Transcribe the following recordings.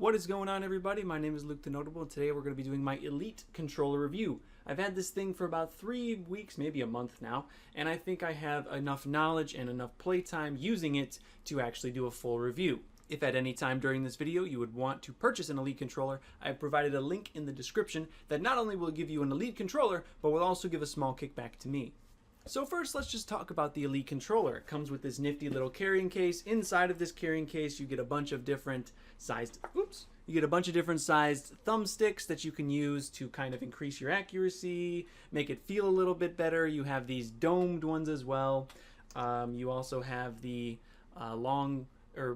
What is going on, everybody? My name is Luke the Notable, and today we're going to be doing my Elite controller review. I've had this thing for about 3 weeks, maybe a month now, and I think I have enough knowledge and enough playtime using it to actually do a full review. If at any time during this video you would want to purchase an Elite controller, I have provided a link in the description that not only will give you an Elite controller, but will also give a small kickback to me. So first, let's just talk about the Elite controller. It comes with this nifty little carrying case. Inside of this carrying case, you get a bunch of different sized, thumbsticks that you can use to kind of increase your accuracy, make it feel a little bit better. You have these domed ones as well. You also have the long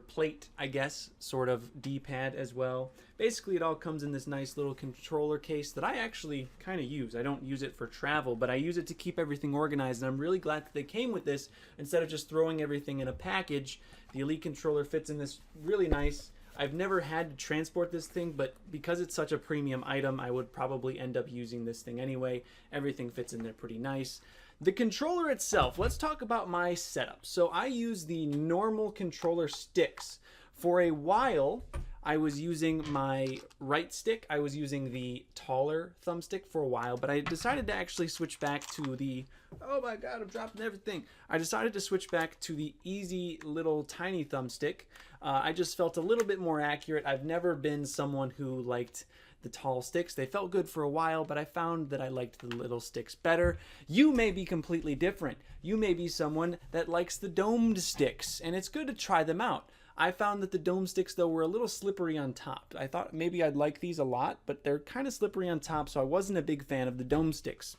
plate, I guess, sort of D-pad as well. Basically, it all comes in this nice little controller case that I actually kind of use. I don't use it for travel, but I use it to keep everything organized, and I'm really glad that they came with this instead of just throwing everything in a package. The Elite controller fits in this really nice. I've never had to transport this thing, but because it's such a premium item, I would probably end up using this thing anyway. Everything fits in there pretty nice. The controller itself, let's talk about my setup. So I use the normal controller sticks. For a while, I was using my right stick. I was using the taller thumbstick for a while, but I decided to actually switch back to the, oh my god, I'm dropping everything. I decided to switch back to the easy little tiny thumbstick. I just felt a little bit more accurate. I've never been someone who liked the tall sticks. They felt good for a while, but I found that I liked the little sticks better. You may be completely different. You may be someone that likes the domed sticks, and it's good to try them out. I found that the dome sticks, though, were a little slippery on top. I thought maybe I'd like these a lot, but they're kind of slippery on top, so I wasn't a big fan of the dome sticks.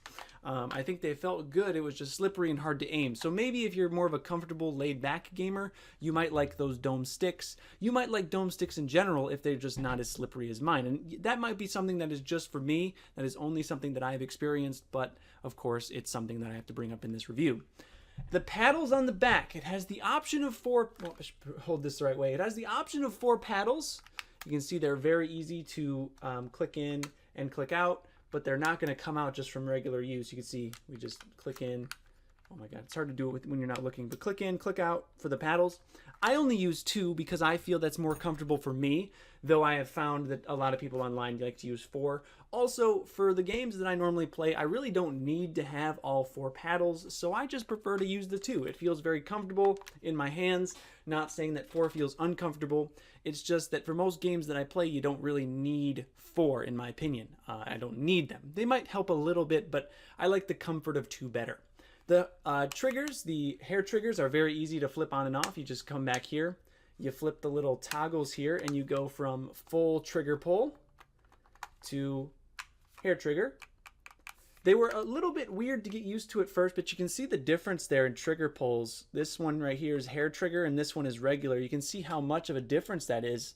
I think they felt good. It was just slippery and hard to aim. So maybe if you're more of a comfortable, laid-back gamer, you might like those dome sticks. You might like dome sticks in general if they're just not as slippery as mine. And that might be something that is just for me. That is only something that I've experienced, but of course, it's something that I have to bring up in this review. The paddles on the back, it has the option of four, well, I should hold this the right way. It has the option of 4 paddles. You can see they're very easy to click in and click out, but they're not going to come out just from regular use. You can see we just click in. Oh my god, it's hard to do it when you're not looking, but click in, click out for the paddles. I only use 2 because I feel that's more comfortable for me, though I have found that a lot of people online like to use 4. Also, for the games that I normally play, I really don't need to have all 4 paddles, so I just prefer to use the 2. It feels very comfortable in my hands. Not saying that 4 feels uncomfortable. It's just that for most games that I play, you don't really need 4, in my opinion. I don't need them. They might help a little bit, but I like the comfort of 2 better. The triggers, the hair triggers, are very easy to flip on and off. You just come back here, you flip the little toggles here, and you go from full trigger pull to hair trigger. They were a little bit weird to get used to at first, but you can see the difference there in trigger pulls. This one right here is hair trigger, and this one is regular. You can see how much of a difference that is.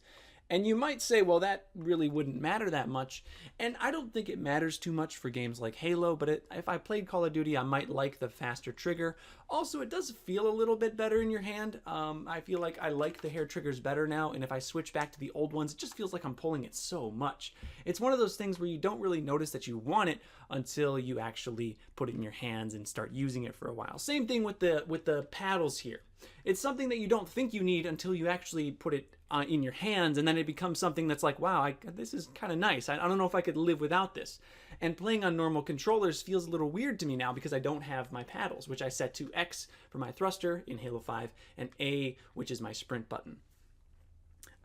And you might say, well, that really wouldn't matter that much. And I don't think it matters too much for games like Halo, but if I played Call of Duty, I might like the faster trigger. Also, it does feel a little bit better in your hand. I feel like I like the hair triggers better now, and if I switch back to the old ones, it just feels like I'm pulling it so much. It's one of those things where you don't really notice that you want it until you actually put it in your hands and start using it for a while. Same thing with the paddles here. It's something that you don't think you need until you actually put it in your hands, and then it becomes something that's like, wow, this is kind of nice. I don't know if I could live without this. And playing on normal controllers feels a little weird to me now because I don't have my paddles, which I set to X for my thruster in Halo 5 and A, which is my sprint button.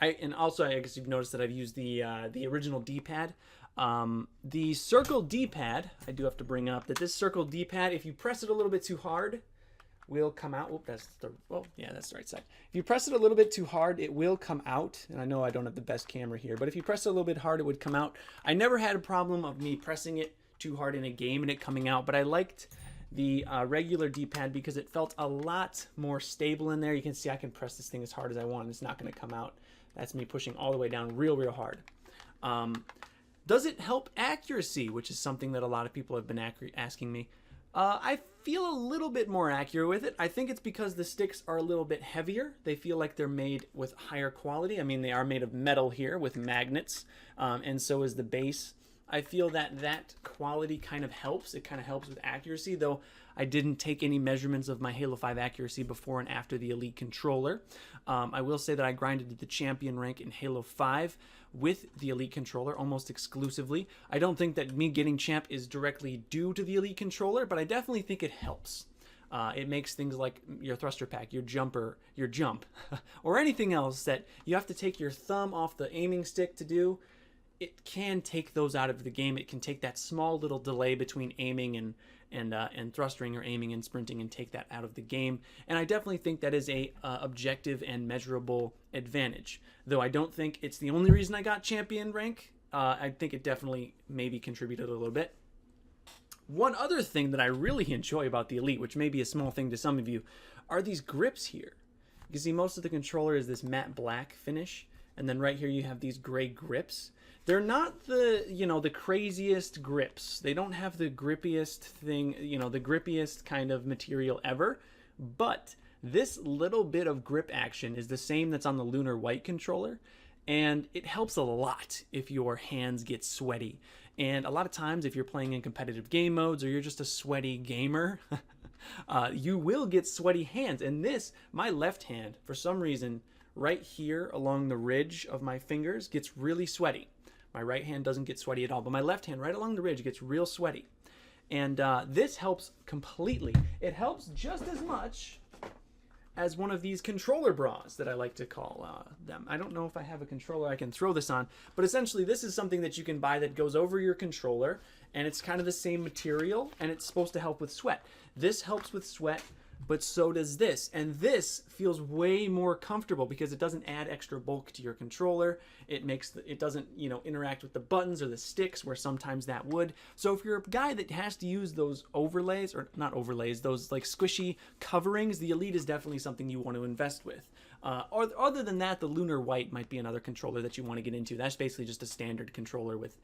And also, I guess you've noticed that I've used the original D-pad. The circle D-pad, I do have to bring up that this circle D-pad, if you press it a little bit too hard, will come out. Oh, that's the right side. If you press it a little bit too hard, it will come out. And I know I don't have the best camera here, but if you press it a little bit hard, it would come out. I never had a problem of me pressing it too hard in a game and it coming out, but I liked the regular D-pad because it felt a lot more stable in there. You can see I can press this thing as hard as I want and it's not going to come out. That's me pushing all the way down real hard. Does it help accuracy, which is something that a lot of people have been asking me. I feel a little bit more accurate with it. I think it's because the sticks are a little bit heavier. They feel like they're made with higher quality. I mean, they are made of metal here with magnets, and so is the base. I feel that that quality kind of helps. It kind of helps with accuracy, though I didn't take any measurements of my Halo 5 accuracy before and after the Elite controller. I will say that I grinded the champion rank in Halo 5 with the Elite controller almost exclusively. I don't think that me getting champ is directly due to the Elite controller, but I definitely think it helps. It makes things like your thruster pack, your jump, or anything else that you have to take your thumb off the aiming stick to do. It can take those out of the game. It can take that small little delay between aiming and thrusting, or aiming and sprinting, and take that out of the game. And I definitely think that is a objective and measurable advantage. Though I don't think it's the only reason I got champion rank. I think it definitely maybe contributed a little bit. One other thing that I really enjoy about the Elite, which may be a small thing to some of you, are these grips here. You can see most of the controller is this matte black finish, and then right here you have these gray grips. They're not the, the craziest grips. They don't have the grippiest thing, the grippiest kind of material ever, but this little bit of grip action is the same that's on the Lunar White controller, and it helps a lot if your hands get sweaty. And a lot of times if you're playing in competitive game modes, or you're just a sweaty gamer, you will get sweaty hands. And this, my left hand, for some reason, right here along the ridge of my fingers gets really sweaty. My right hand doesn't get sweaty at all, but my left hand right along the ridge gets real sweaty. And this helps completely. It helps just as much as one of these controller bras that I like to call them. I don't know if I have a controller I can throw this on, but essentially this is something that you can buy that goes over your controller, and it's kind of the same material, and it's supposed to help with sweat. This helps with sweat, but so does this. And this feels way more comfortable because it doesn't add extra bulk to your controller. It doesn't, interact with the buttons or the sticks where sometimes that would. So if you're a guy that has to use those overlays, or not overlays, those like squishy coverings, the Elite is definitely something you want to invest with. Or other than that, the Lunar White might be another controller that you want to get into. That's basically just a standard controller with,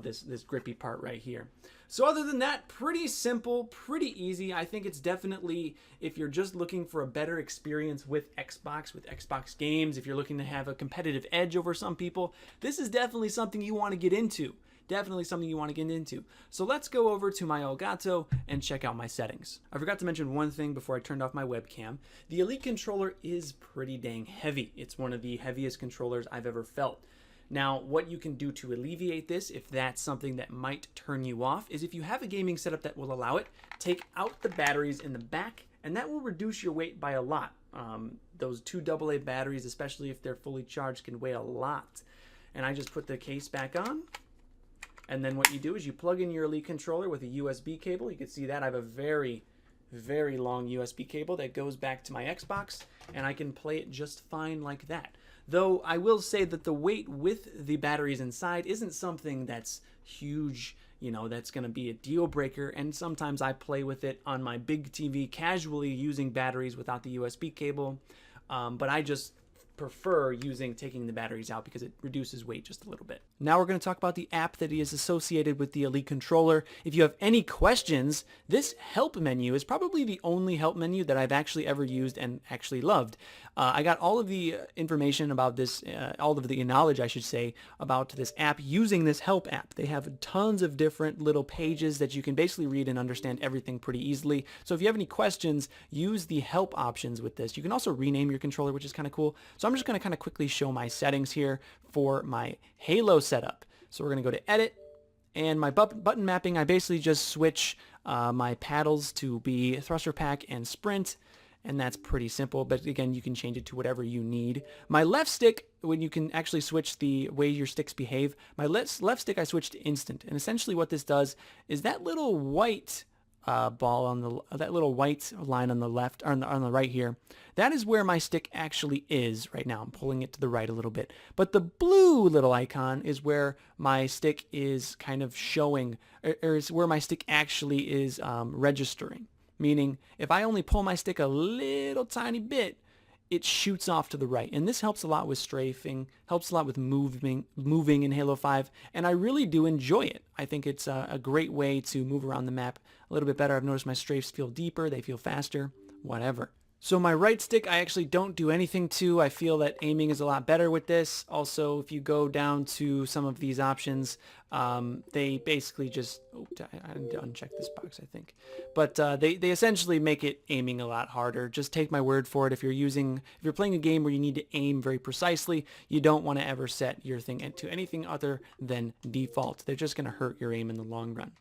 this grippy part right here. So other than that, pretty simple, pretty easy. I think it's definitely, if you're just looking for a better experience with Xbox games, if you're looking to have a competitive edge over some people, this is definitely something you want to get into. Definitely something you want to get into. So let's go over to my Elgato and check out my settings. I forgot to mention one thing before I turned off my webcam. The Elite controller is pretty dang heavy. It's one of the heaviest controllers I've ever felt. Now, what you can do to alleviate this, if that's something that might turn you off, is if you have a gaming setup that will allow it, take out the batteries in the back, and that will reduce your weight by a lot. Those two AA batteries, especially if they're fully charged, can weigh a lot. And I just put the case back on. And then what you do is you plug in your Elite controller with a USB cable. You can see that I have a very, very long USB cable that goes back to my Xbox, and I can play it just fine like that. Though I will say that the weight with the batteries inside isn't something that's huge, that's going to be a deal breaker. And sometimes I play with it on my big TV casually using batteries without the USB cable. But I just prefer taking the batteries out because it reduces weight just a little bit. Now we're going to talk about the app that is associated with the Elite controller. If you have any questions, this help menu is probably the only help menu that I've actually ever used and actually loved. I got all of the information about this, all of the knowledge, I should say, about this app using this help app. They have tons of different little pages that you can basically read and understand everything pretty easily. So if you have any questions, use the help options with this. You can also rename your controller, which is kind of cool. So I'm just going to kind of quickly show my settings here for my Halo setup. So we're going to go to Edit, and my button mapping, I basically just switch my paddles to be thruster pack and sprint, and that's pretty simple. But again, you can change it to whatever you need. My left stick, when you can actually switch the way your sticks behave, my left stick I switched to instant, and essentially what this does is that little white ball on that little white line on the left, or on the right here, that is where my stick actually is right now. I'm pulling it to the right a little bit, but the blue little icon is where my stick is kind of showing, or is where my stick actually is registering. Meaning, if I only pull my stick a little tiny bit, it shoots off to the right. And this helps a lot with strafing, helps a lot with moving in Halo 5, and I really do enjoy it. I think it's a great way to move around the map a little bit better. I've noticed my strafes feel deeper, they feel faster, whatever. So my right stick, I actually don't do anything to. I feel that aiming is a lot better with this. Also, if you go down to some of these options, they basically just, I need to uncheck this box, I think. But they essentially make it aiming a lot harder. Just take my word for it. If you're playing a game where you need to aim very precisely, you don't want to ever set your thing to anything other than default. They're just going to hurt your aim in the long run.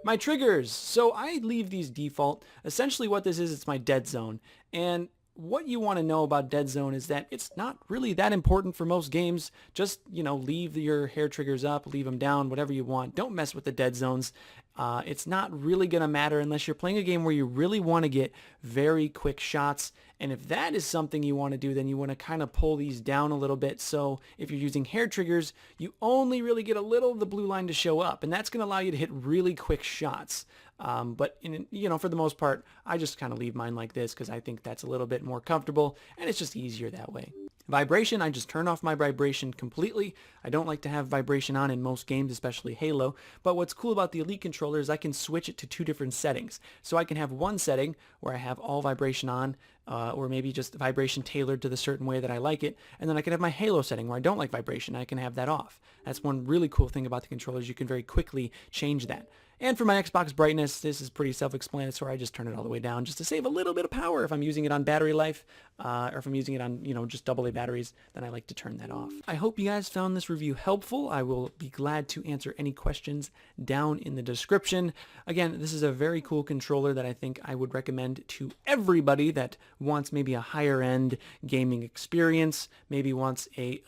My triggers. So I leave these default. Essentially what this is, it's my dead zone. And what you want to know about dead zone is that it's not really that important for most games. Just, leave your hair triggers up, leave them down, whatever you want. Don't mess with the dead zones. It's not really going to matter unless you're playing a game where you really want to get very quick shots. And if that is something you want to do, then you want to kind of pull these down a little bit. So if you're using hair triggers, you only really get a little of the blue line to show up. And that's going to allow you to hit really quick shots. But for the most part, I just kind of leave mine like this because I think that's a little bit more comfortable and it's just easier that way. Vibration, I just turn off my vibration completely. I don't like to have vibration on in most games, especially Halo. But what's cool about the Elite controller is I can switch it to 2 different settings. So I can have one setting where I have all vibration on, or maybe just vibration tailored to the certain way that I like it. And then I can have my Halo setting where I don't like vibration. I can have that off. That's one really cool thing about the controllers. You can very quickly change that. And for my Xbox brightness, this is pretty self-explanatory. I just turn it all the way down just to save a little bit of power. If I'm using it on battery life, or if I'm using it on, just AA batteries, then I like to turn that off. I hope you guys found this review helpful. I will be glad to answer any questions down in the description. Again, this is a very cool controller that I think I would recommend to everybody that wants maybe a higher end gaming experience, maybe wants an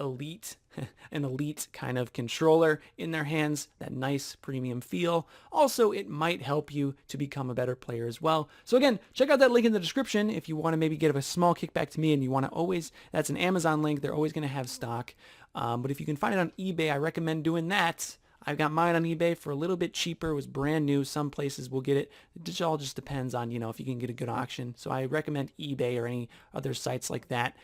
elite kind of controller in their hands, that nice premium feel. Also, it might help you to become a better player as well. So again, check out that link in the description if you want to maybe get a small kickback to me and you want to that's an Amazon link. They're always going to have stock. But if you can find it on eBay, I recommend doing that. I've got mine on eBay for a little bit cheaper. It was brand new. Some places will get it. It all just depends on, if you can get a good auction. So I recommend eBay or any other sites like that.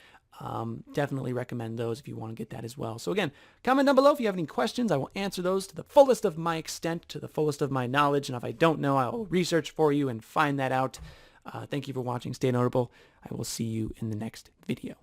Definitely recommend those if you want to get that as well. So again, comment down below if you have any questions. I will answer those to the fullest of my extent, to the fullest of my knowledge. And if I don't know, I will research for you and find that out. Thank you for watching. Stay notable. I will see you in the next video.